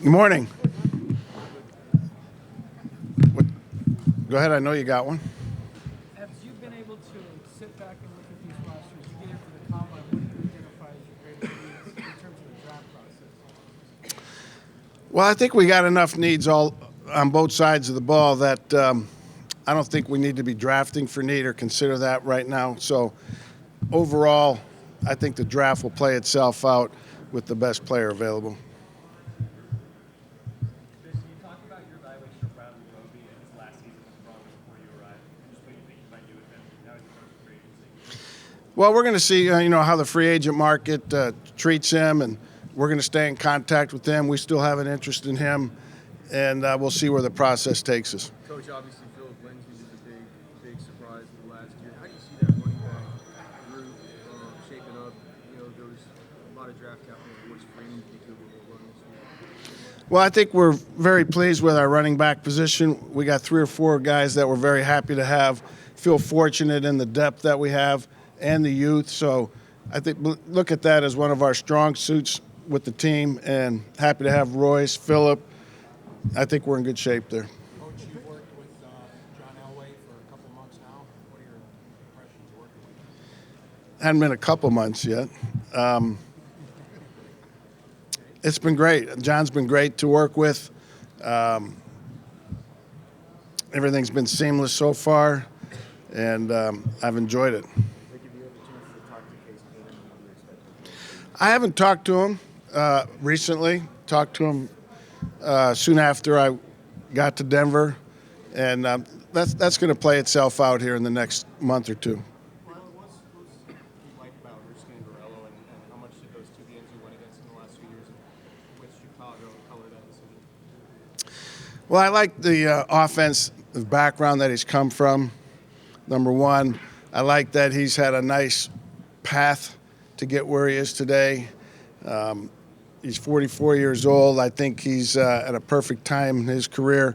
Good morning. What, go ahead. I know you got one. As you've been able to sit back and look at these rosters, you get into the combine, what do you identify as your greatest needs in terms of the draft process? Well, I think we got enough needs all on both sides of the ball that I don't think we need to be drafting for need or consider that right now. So overall, I think the draft will play itself out with the best player available. Can you talk about your evaluation of Bradley Roby and his last season with the Broncos before you arrived, and just what you think you might do with him now he's approaching free agency? Well, we're going to see, how the free agent market treats him, and we're going to stay in contact with him. We still have an interest in him, and we'll see where the process takes us. Coach, obviously, Philip Lindsay was a big surprise for last year. How do you see that running back group shaping up? There was a lot of draft capital towards Freeman. Do you think he'll run this year? Well, I think we're very pleased with our running back position. We got 3 or 4 guys that we're very happy to have. Feel fortunate in the depth that we have and the youth. So I think look at that as one of our strong suits with the team, and happy to have Royce, Phillip. I think we're in good shape there. Coach, you worked with John Elway for a couple months now. What are your impressions working with him? Hadn't been a couple months yet. It's been great. John's been great to work with. Everything's been seamless so far, and I've enjoyed it. I haven't talked to him recently. Talked to him soon after I got to Denver, and that's going to play itself out here in the next month or two. What's you like about Ruskin and Varelo, and how much did those two games you went against in the last few years with Chicago color that decision? Well, I like the offensive background that he's come from. Number one, I like that he's had a nice path to get where he is today. He's 44 years old. I think he's at a perfect time in his career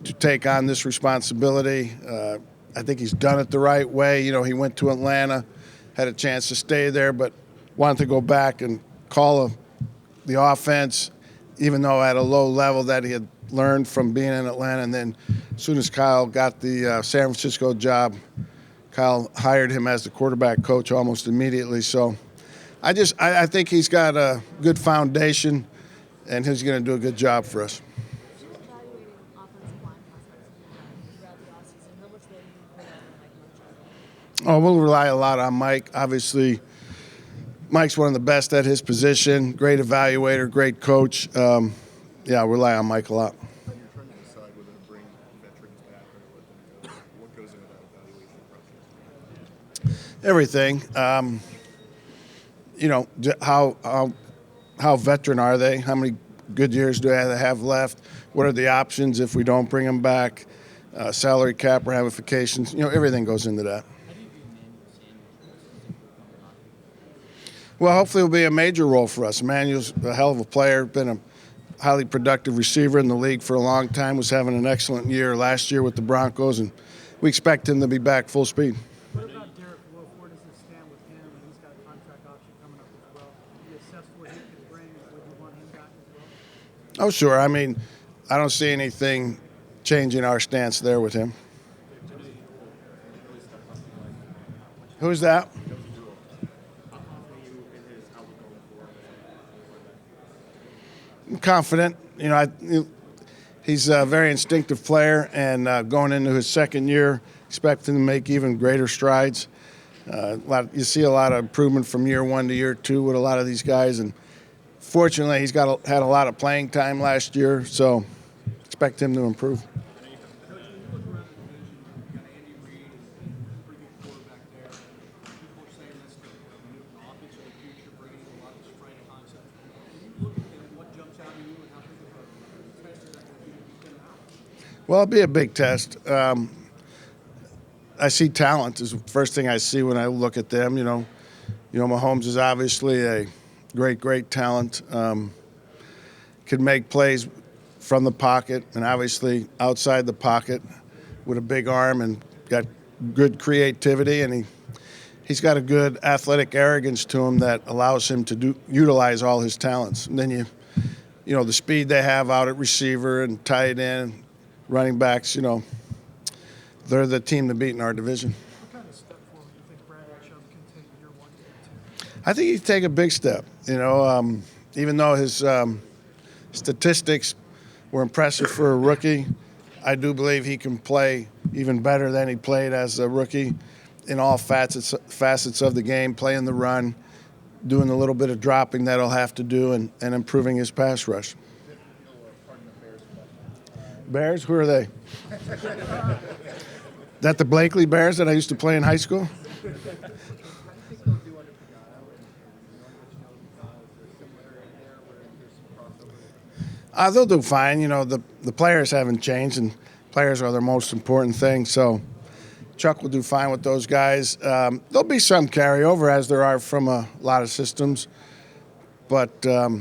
to take on this responsibility. I think he's done it the right way. He went to Atlanta, had a chance to stay there, but wanted to go back and call the offense, even though at a low level that he had learned from being in Atlanta. And then as soon as Kyle got the San Francisco job, Kyle hired him as the quarterback coach almost immediately. So I think he's got a good foundation, and he's going to do a good job for us. Evaluating offensive line prospects throughout the offseason, how much will you put on Mike Munchausen? Oh, we'll rely a lot on Mike. Obviously, Mike's one of the best at his position, great evaluator, great coach. We'll rely on Mike a lot. When you're trying to decide whether to bring veterans back or let them go, what goes into that evaluation process? Everything. How veteran are they? How many good years do they have left? What are the options if we don't bring them back? Salary cap ramifications. Everything goes into that. Well, hopefully it'll be a major role for us. Emmanuel's a hell of a player, been a highly productive receiver in the league for a long time, was having an excellent year last year with the Broncos, and we expect him to be back full speed. What about Derek Wolf? Where does it stand with him? And he's got a contract option coming up as well. Do you assess what he can bring, and would you want him back as well? Oh, sure. I don't see anything changing our stance there with him. Who's that? I'm confident. He's a very instinctive player, and going into his second year, expect him to make even greater strides. You see a lot of improvement from year 1 to year 2 with a lot of these guys, and fortunately, he's had a lot of playing time last year, so expect him to improve. Coach, when you look around the division, you've got Andy Reid, a pretty good quarterback there. People are saying that's the new offense of the future, bringing a lot of sprite concept. When you look at him, what jumps out at you, and how big of a test is that going to be to beat them out? Well, it'll be a big test. I see talent is the first thing I see when I look at them. Mahomes is obviously a great talent. Could make plays from the pocket and obviously outside the pocket with a big arm, and got good creativity, and he's got a good athletic arrogance to him that allows him to utilize all his talents. And then you the speed they have out at receiver and tight end, running backs, they're the team to beat in our division. What kind of step forward do you think Bradley Chubb can take year 1 to year 2? I think he'd take a big step. Even though his statistics were impressive for a rookie, I do believe he can play even better than he played as a rookie in all facets of the game, playing the run, doing a little bit of dropping that he'll have to do, and improving his pass rush. Bears? Who are they? That the Blakely Bears that I used to play in high school? They'll do fine. The players haven't changed, and players are their most important thing. So Chuck will do fine with those guys. There'll be some carryover, as there are from a lot of systems, but I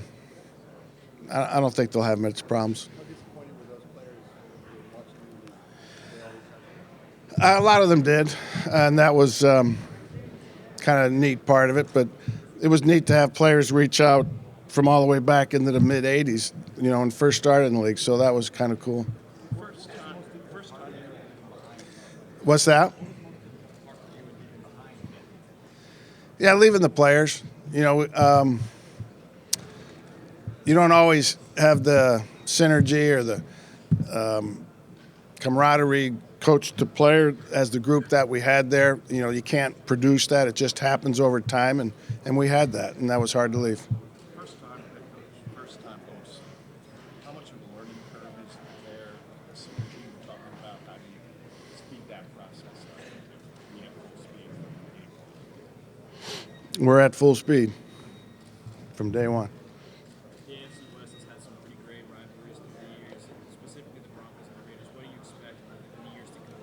don't think they'll have much problems. A lot of them did, and that was kind of a neat part of it. But it was neat to have players reach out from all the way back into the mid-'80s, and first started in the league. So that was kind of cool. What's that? Yeah, leaving the players. You don't always have the synergy or the camaraderie, coach to player, as the group that we had there. You can't produce that. It just happens over time, and we had that, and that was hard to leave. First-time head coach, first-time host. How much of a learning curve is there? The synergy you're talking about, how do you speed that process up to be at full speed from the game? We're at full speed from day one. The AFC West has had some pretty great rivalries through the years, specifically the Broncos and the Raiders. What do you expect in the years to come?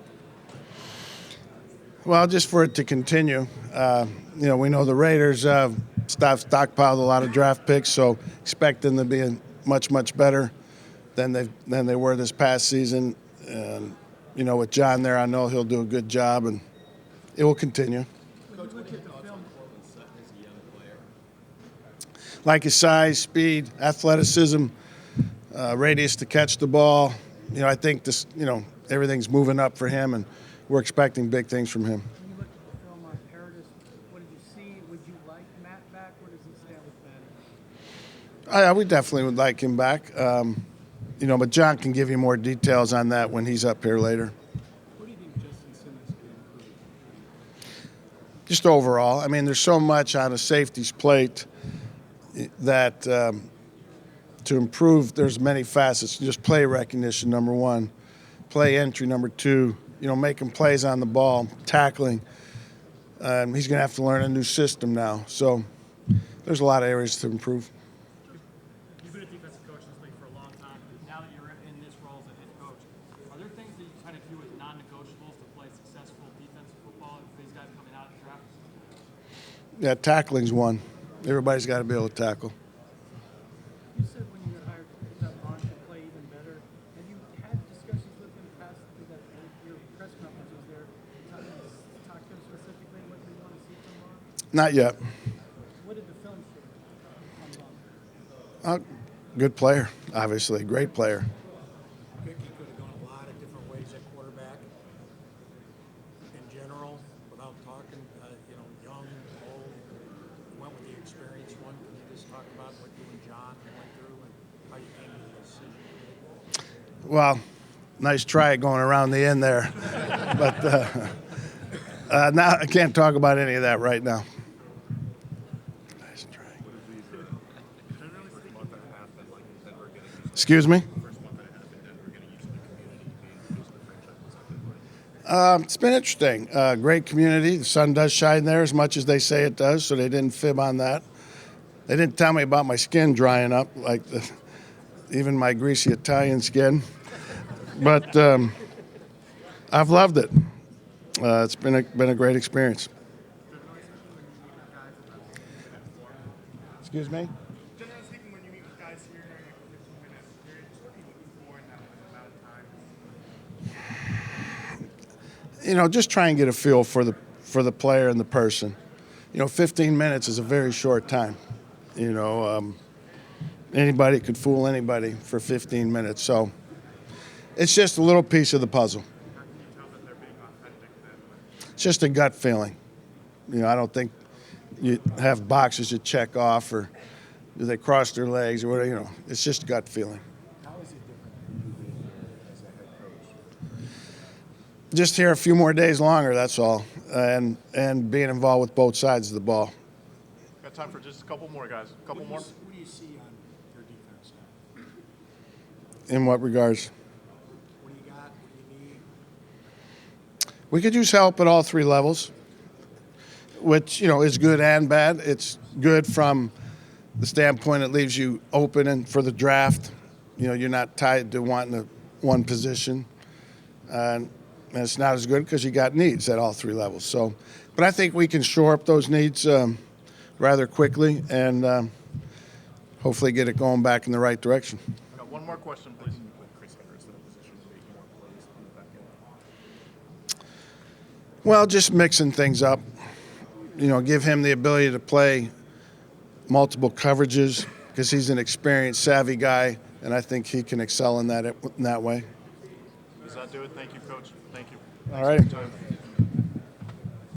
Well, just for it to continue, we know the Raiders stockpiled a lot of draft picks, so expect them to be much, much better than they were this past season. And with John there, I know he'll do a good job, and it will continue. When you look at the film, Like his size, speed, athleticism, radius to catch the ball. I think this, everything's moving up for him, and we're expecting big things from him. when you look at the film on Paradis, what did you see? Would you like Matt back? Where does he stand with Matt? We definitely would like him back. But John can give you more details on that when he's up here later. What do you think Justin Simmons can improve? Just overall, there's so much on a safety's plate that to improve, there's many facets. Just play recognition, number one. Play entry, number two. Making plays on the ball, tackling. He's going to have to learn a new system now. So there's a lot of areas to improve. You've been a defensive coach in this league for a long time. Now that you're in this role as a head coach, are there things that you kind of view as non-negotiables to play successful defensive football for these guys coming out of the draft? Yeah, tackling's one. Everybody's got to be able to tackle. You said when you got hired that Ron should play even better. Have you had discussions with him past that your press conferences there? Talk to him specifically what you want to see from Ron? Not yet. What did the film show on Ron? Good player, obviously. Great player. Vic, he could have gone a lot of different ways at quarterback. In general, without talking, young, old, went with the experienced one. Can you just talk about what you and John went through and how you came to the decision? Well, nice try going around the end there. But now I can't talk about any of that right now. Nice try. Excuse me? It's been interesting. Great community. The sun does shine there as much as they say it does, so they didn't fib on that. They didn't tell me about my skin drying up, like even my greasy Italian skin. But I've loved it. It's been a great experience. Excuse me? Generally speaking, when you meet with guys here during like a 15-minute period, what are you looking for in that amount of time? Just try and get a feel for the player and the person. 15 minutes is a very short time. And anybody could fool anybody for 15 minutes. So it's just a little piece of the puzzle. How can you tell that they're being authentic then? It's just a gut feeling. I don't think you have boxes you check off or do they cross their legs or whatever. It's just a gut feeling. How is it different than you being here as a head coach? Just here a few more days longer, that's all, and being involved with both sides of the ball. Got time for just a couple more, guys. A couple more. Who do you see on your defense now? In what regards? What do you got? What do you need? We could use help at all three levels, which, is good and bad. It's good from the standpoint it leaves you open and for the draft. You're not tied to wanting one position. And it's not as good because you got needs at all three levels. So, but I think we can shore up those needs rather quickly and hopefully get it going back in the right direction. I got one more question, please. Well, just mixing things up. Give him the ability to play multiple coverages because he's an experienced, savvy guy, and I think he can excel in that way. Does that do it? Thank you, Coach. Thank you. All right.